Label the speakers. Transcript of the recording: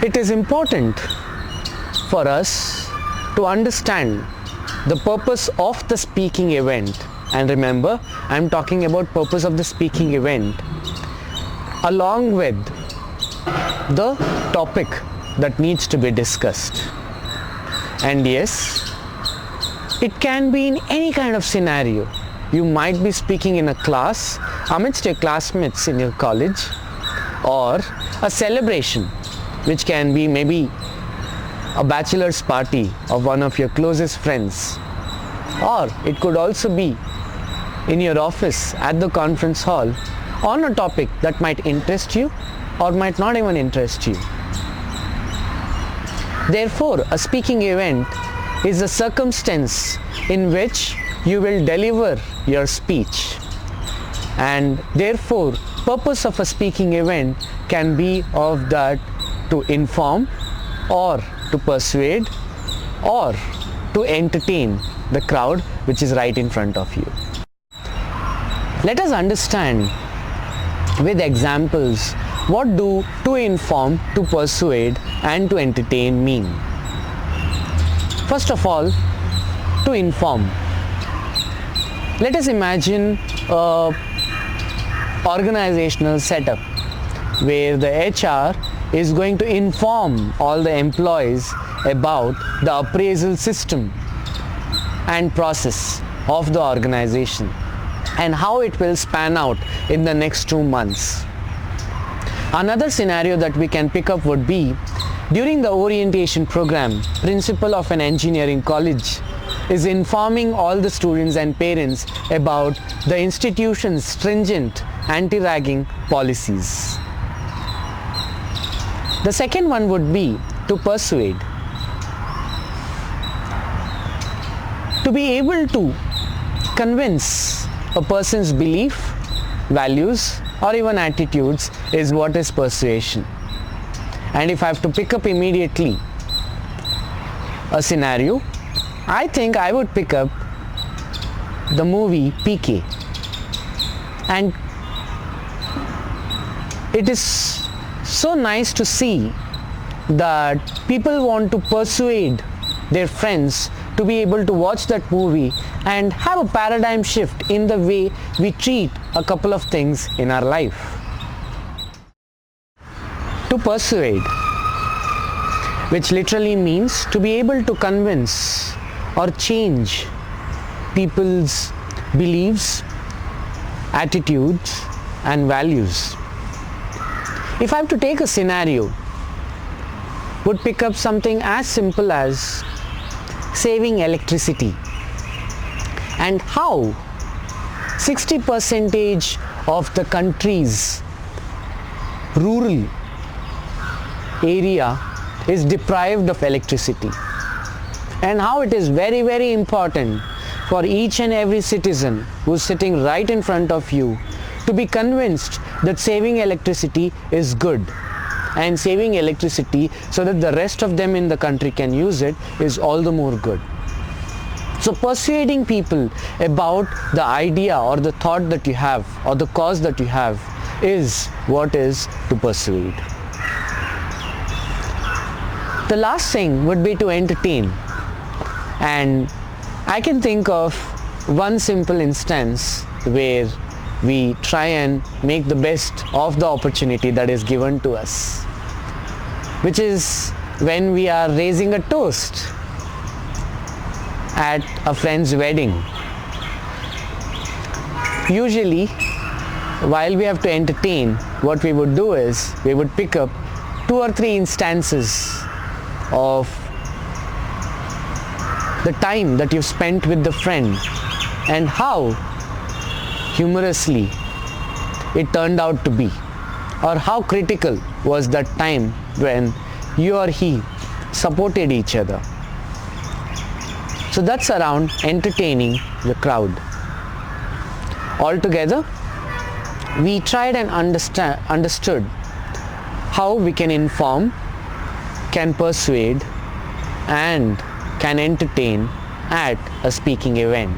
Speaker 1: It is important for us to understand the purpose of the speaking event, and remember, I am talking about purpose of the speaking event along with the topic that needs to be discussed. And yes, it can be in any kind of scenario. You might be speaking in a class amidst your classmates in your college, or a celebration which can be maybe a bachelor's party of one of your closest friends, or it could also be in your office at the conference hall on a topic that might interest you or might not even interest you. Therefore, a speaking event is a circumstance in which you will deliver your speech, and therefore purpose of a speaking event can be of that to inform or to persuade or to entertain the crowd which is right in front of you. Let us understand with examples what do to inform, to persuade and to entertain mean. First of all, to inform. Let us imagine a organizational setup where the HR is going to inform all the employees about the appraisal system and process of the organization and how it will span out in the next 2 months. Another scenario that we can pick up would be during the orientation program, principal of an engineering college is informing all the students and parents about the institution's stringent anti-ragging policies. The second one would be to persuade. To be able to convince a person's belief, values or even attitudes is what is persuasion. And if I have to pick up immediately a scenario, I think I would pick up the movie PK. And it is so nice to see that people want to persuade their friends to be able to watch that movie and have a paradigm shift in the way we treat a couple of things in our life. To persuade, which literally means to be able to convince or change people's beliefs, attitudes and values. If I have to take a scenario, would pick up something as simple as saving electricity and how 60% of the country's rural area is deprived of electricity, and how it is very, very important for each and every citizen who is sitting right in front of you to be convinced that saving electricity is good, and saving electricity so that the rest of them in the country can use it is all the more good. So persuading people about the idea or the thought that you have or the cause that you have is what is to persuade. The last thing would be to entertain, and I can think of one simple instance where we try and make the best of the opportunity that is given to us, which is when we are raising a toast at a friend's wedding. Usually, while we have to entertain, what we would do is we would pick up 2 or 3 instances of the time that you've spent with the friend and how humorously it turned out to be, or how critical was that time when you or he supported each other. So that's around entertaining the crowd. Altogether, we tried and understood how we can inform, can persuade and can entertain at a speaking event.